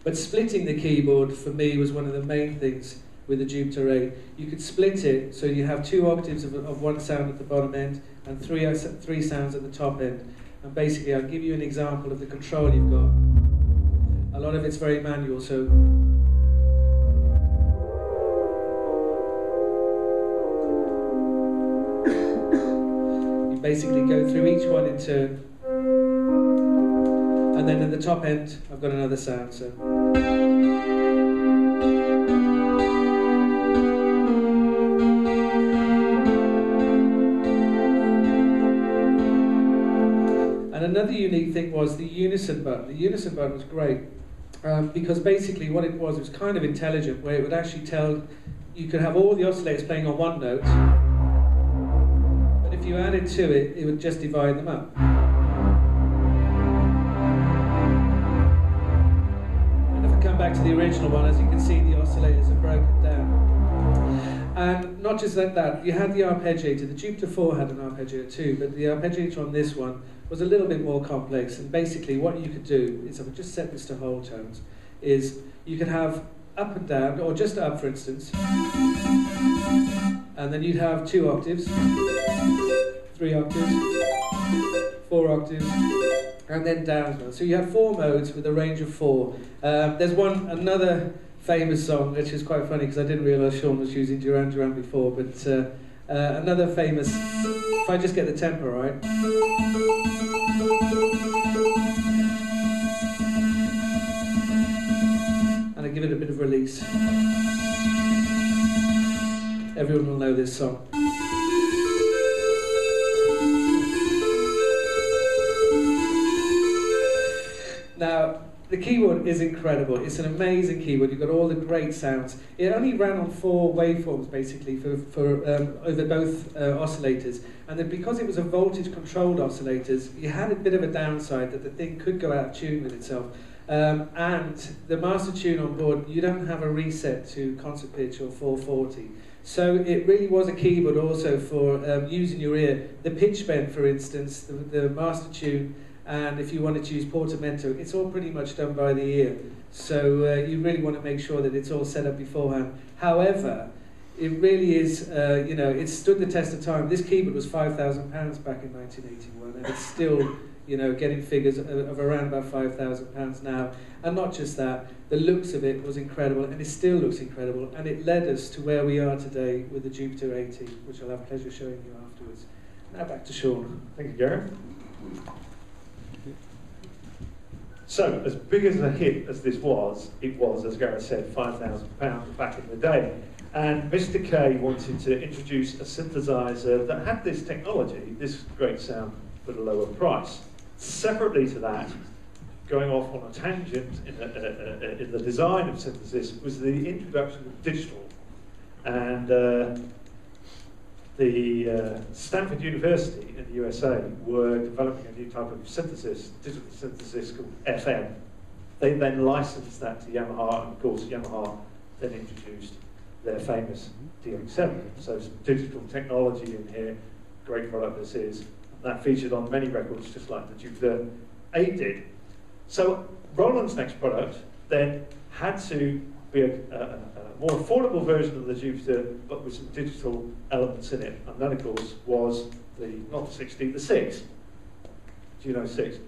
But splitting the keyboard, for me, was one of the main things with the Jupiter80. You could split it so you have 2 octaves of one sound at the bottom end and three sounds at the top end. And basically, I'll give you an example of the control you've got. A lot of it's very manual, so you basically go through each one in turn. And then at the top end, I've got another sound. So. And another unique thing was the unison button. The unison button was great because basically what it was kind of intelligent, where it would actually tell, you could have all the oscillators playing on one note, but if you added to it, it would just divide them up. Back to the original one, as you can see, the oscillators are broken down. And not just that, you had the arpeggiator. The Jupiter 4 had an arpeggiator too, but the arpeggiator on this one was a little bit more complex. And basically what you could do is, I would just set this to whole tones, is you could have up and down, or just up for instance, and then you'd have 2 octaves, 3 octaves, 4 octaves, and then down as well. So you have 4 modes with a range of 4. There's another famous song, which is quite funny because I didn't realise Sean was using Duran Duran before, but another famous, if I just get the tempo right. And I give it a bit of release. Everyone will know this song. Now, the keyboard is incredible. It's an amazing keyboard. You've got all the great sounds. It only ran on 4 waveforms, basically, for over both oscillators. And then because it was a voltage-controlled oscillators, you had a bit of a downside that the thing could go out of tune with itself. And the master tune on board, you don't have a reset to concert pitch or 440. So it really was a keyboard also for using your ear. The pitch bend, for instance, the master tune, and if you want to choose portamento, it's all pretty much done by the ear. So you really want to make sure that it's all set up beforehand. However, it really is, you know, it stood the test of time. This keyboard was £5,000 back in 1981, and it's still, you know, getting figures of around about £5,000 now. And not just that, the looks of it was incredible, and it still looks incredible, and it led us to where we are today with the Jupiter80, which I'll have pleasure showing you afterwards. Now back to Sean. Thank you, Gareth. So, as big as a hit as this was, it was, as Gareth said, £5,000 back in the day. And Mr. K wanted to introduce a synthesizer that had this technology, this great sound, but a lower price. Separately to that, going off on a tangent in the design of synthesis, was the introduction of digital. And the Stanford University in the USA were developing a new type of synthesis, digital synthesis called FM. They then licensed that to Yamaha, and of course Yamaha then introduced their famous DX7. So some digital technology in here, great product this is. That featured on many records, just like the Jupiter80 did. So Roland's next product then had to be a more affordable version of the Jupiter, but with some digital elements in it. And that, of course, was not the 60, the 6, Juno 6.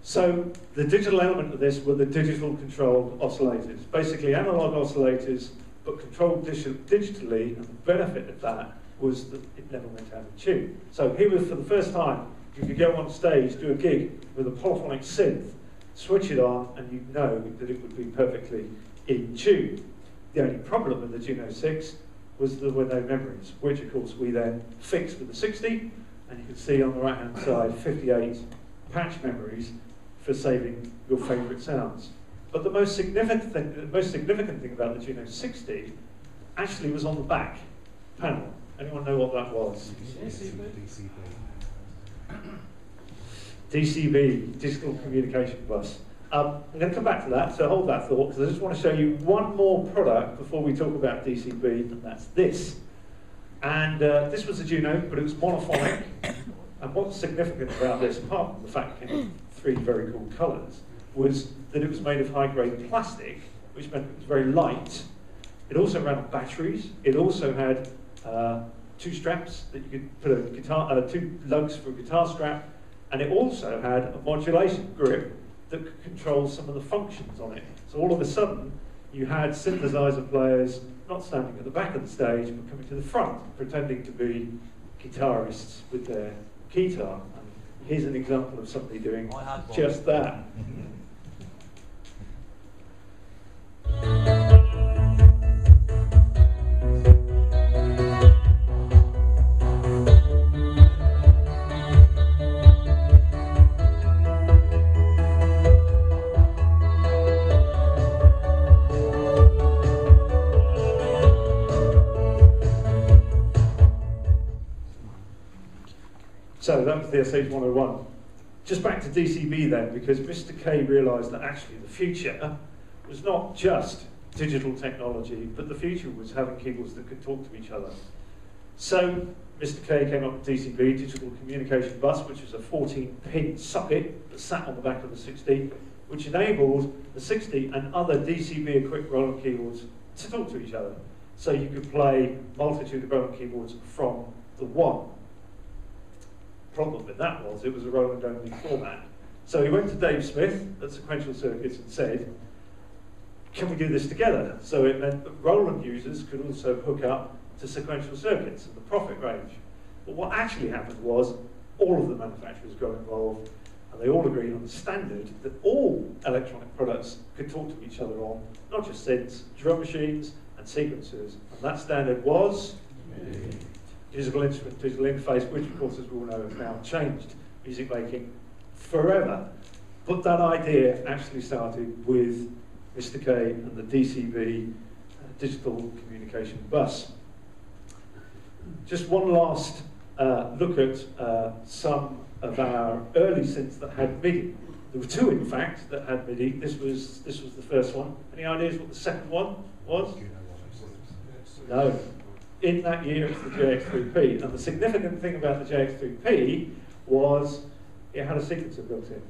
So the digital element of this were the digital controlled oscillators. Basically analog oscillators, but controlled digitally, and the benefit of that was that it never went out of tune. So here was, for the first time, you could go on stage, do a gig with a polyphonic synth, switch it on, and you'd know that it would be perfectly in tune. The only problem with the Juno 6 was there were no memories, which of course we then fixed with the 60, and you can see on the right-hand side 58 patch memories for saving your favourite sounds. But the most significant thing about the Juno 60 actually was on the back panel. Anyone know what that was? DCB, Digital Communication Bus. I'm going to come back to that, so hold that thought, because I just want to show you one more product before we talk about DCB, and that's this. And this was a Juno, but it was monophonic. And what's significant about this, apart from the fact it came in 3 very cool colours, was that it was made of high-grade plastic, which meant it was very light. It also ran on batteries. It also had two straps that you could put a guitar, two lugs for a guitar strap, and it also had a modulation grip that could control some of the functions on it. So all of a sudden, you had synthesizer players not standing at the back of the stage, but coming to the front, pretending to be guitarists with their guitar. And here's an example of somebody doing just that. So that was the SH-101. Just back to DCB then, because Mr. K realised that actually the future was not just digital technology, but the future was having keyboards that could talk to each other. So Mr. K came up with DCB, Digital Communication Bus, which was a 14-pin socket that sat on the back of the 60, which enabled the 60 and other DCB-equipped Roland keyboards to talk to each other. So you could play multitude of Roland keyboards from the one. Problem with that was it was a Roland-only format. So he went to Dave Smith at Sequential Circuits and said, can we do this together? So it meant that Roland users could also hook up to Sequential Circuits and the profit range. But what actually happened was all of the manufacturers got involved and they all agreed on the standard that all electronic products could talk to each other on, not just synths, drum machines and sequencers. And that standard was musical instrument, digital interface, which of course, as we all know, has now changed music making forever. But that idea actually started with Mr. K and the DCB Digital Communication Bus. Just one last look at some of our early synths that had MIDI. There were two, in fact, that had MIDI. This was the first one. Any ideas what the second one was? No. In that year, it's the JX3P. And the significant thing about the JX3P was it had a sequencer built in.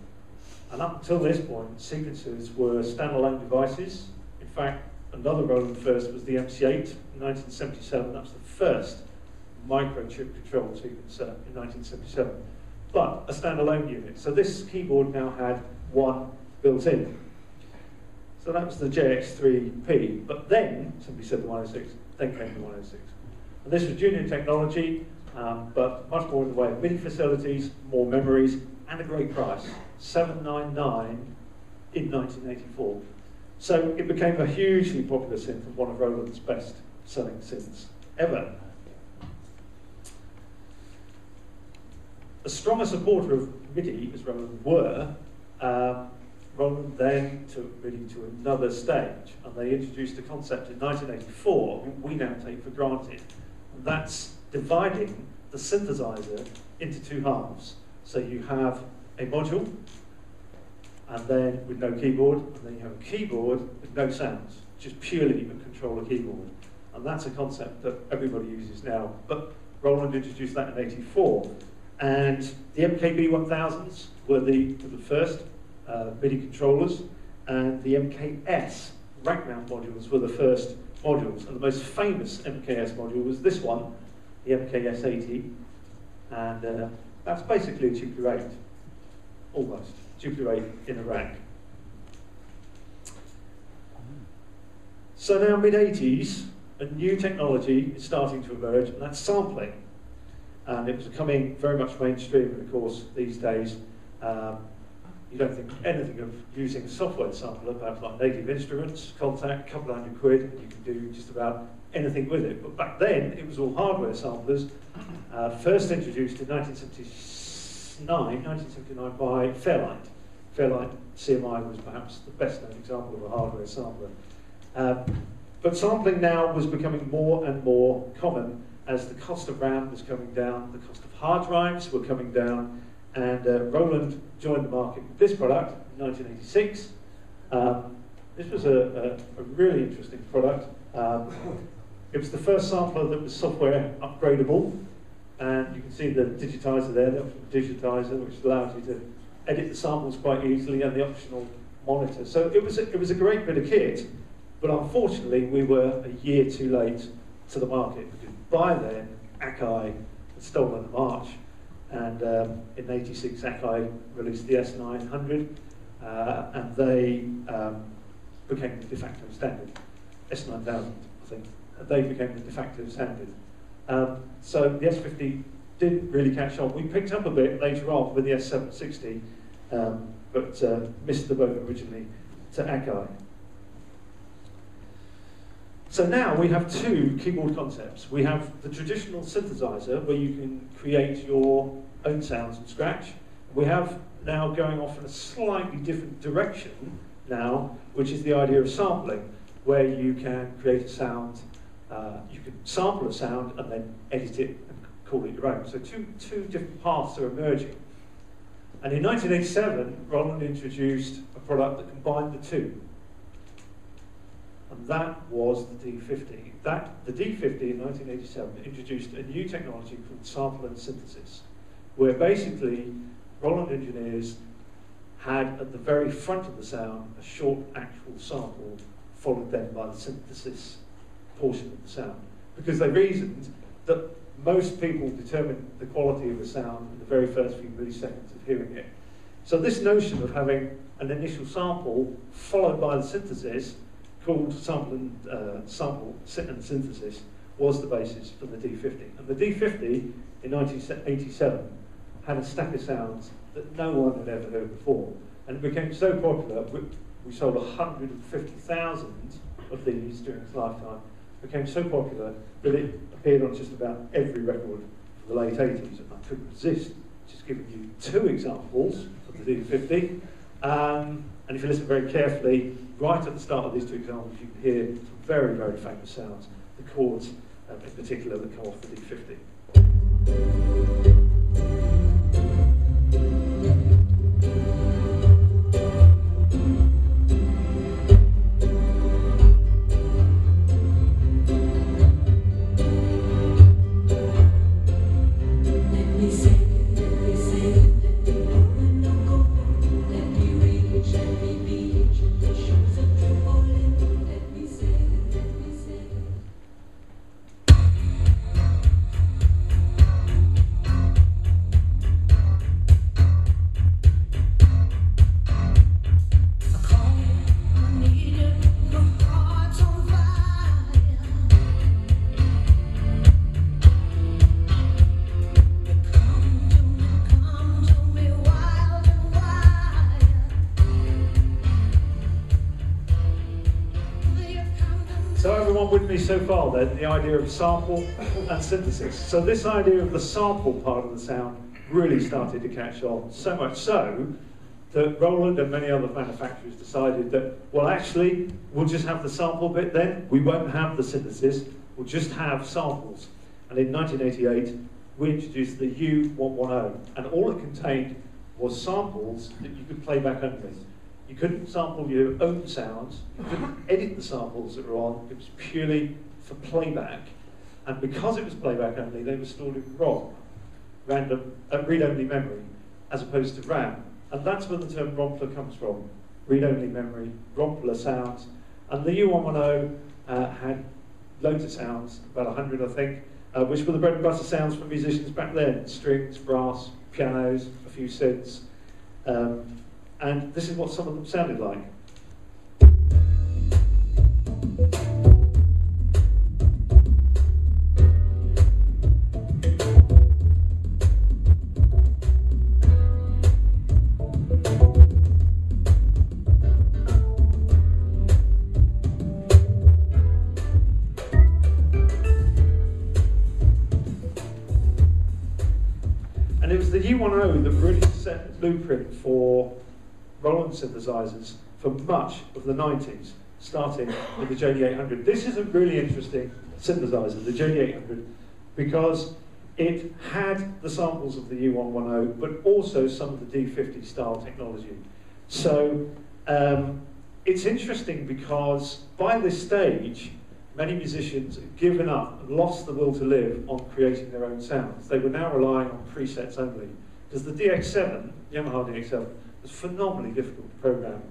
And up until this point, sequencers were standalone devices. In fact, another Roland first was the MC8 in 1977. That was the first microchip controlled sequencer in 1977. But a standalone unit. So this keyboard now had one built in. So that was the JX3P. But then, somebody said the 106, then came the 106. And this was junior technology, but much more in the way of MIDI facilities, more memories, and a great price, $799 in 1984. So it became a hugely popular synth and one of Roland's best-selling synths ever. As strong a supporter of MIDI as Roland were, Roland then took MIDI to another stage, and they introduced a concept in 1984 we now take for granted. And that's dividing the synthesizer into two halves. So you have a module, and then with no keyboard, and then you have a keyboard with no sounds, just purely a controller keyboard. And that's a concept that everybody uses now. But Roland introduced that in '84. And the MKB1000s were the first MIDI controllers, and the MKS rack mount modules were the first modules. And the most famous MKS module was this one, the MKS80. And that's basically a Jupiter80, almost. Jupiter80 in a rack. So now mid-80s, a new technology is starting to emerge, and that's sampling. And it was becoming very much mainstream, and of course, these days, you don't think anything of using a software sampler, perhaps like Native Instruments, Contact, a couple £100, and you can do just about anything with it. But back then, it was all hardware samplers, first introduced in 1979 by Fairlight. Fairlight CMI was perhaps the best-known example of a hardware sampler. But sampling now was becoming more and more common as the cost of RAM was coming down, the cost of hard drives were coming down, and Roland joined the market with this product in 1986. This was a really interesting product. It was the first sampler that was software upgradable, and you can see the digitizer there, the optional digitizer, which allowed you to edit the samples quite easily, and the optional monitor. So it was a great bit of kit, but unfortunately we were a year too late to the market, because by then Akai had stolen the march, and in '86 Akai released the S900, and they became the de facto standard. S9000, I think. They became the de facto standard. So the S50 didn't really catch on. We picked up a bit later on with the S760, but missed the boat originally to Akai. So now we have two keyboard concepts. We have the traditional synthesizer, where you can create your own sounds from scratch. We have now going off in a slightly different direction now, which is the idea of sampling, where you can create a sound, you can sample a sound and then edit it and call it your own. So two different paths are emerging. And in 1987, Roland introduced a product that combined the two. And that was the D50. The D50 in 1987 introduced a new technology called sample and synthesis, where basically Roland engineers had at the very front of the sound a short actual sample, followed then by the synthesis portion of the sound. Because they reasoned that most people determine the quality of a sound in the very first few milliseconds of hearing it. So this notion of having an initial sample followed by the synthesis, called sample and synthesis, was the basis for the D50. And the D50 in 1987 had a stack of sounds that no one had ever heard before. And it became so popular, we sold 150,000 of these during its lifetime. It became so popular that it appeared on just about every record for the late 80s. And I couldn't resist just giving you two examples of the D50. And if you listen very carefully, right at the start of these two examples, you can hear some very, very famous sounds, the chords in particular that come off the D50. With me so far then, the idea of sample and synthesis. So this idea of the sample part of the sound really started to catch on, so much so that Roland and many other manufacturers decided that, well actually, we'll just have the sample bit then, we won't have the synthesis, we'll just have samples. And in 1988, we introduced the U110, and all it contained was samples that you could play back only. You couldn't sample your own sounds, you couldn't edit the samples that were on, it was purely for playback. And because it was playback only, they were stored in ROM, read-only memory, as opposed to RAM. And that's where the term ROMPLR comes from, read-only memory, ROMPLR sounds. And the U110 had loads of sounds, about 100 I think, which were the bread and butter sounds for musicians back then, strings, brass, pianos, a few synths. And this is what some of them sounded like. And it was the U10 that really set the blueprint for Roland synthesizers for much of the 90s, starting with the Jody80. This is a really interesting synthesizer, the Jody80, because it had the samples of the U110, but also some of the D50 style technology. So it's interesting because by this stage, many musicians had given up and lost the will to live on creating their own sounds. They were now relying on presets only. Because the DX7, Yamaha DX7, was phenomenally difficult to program,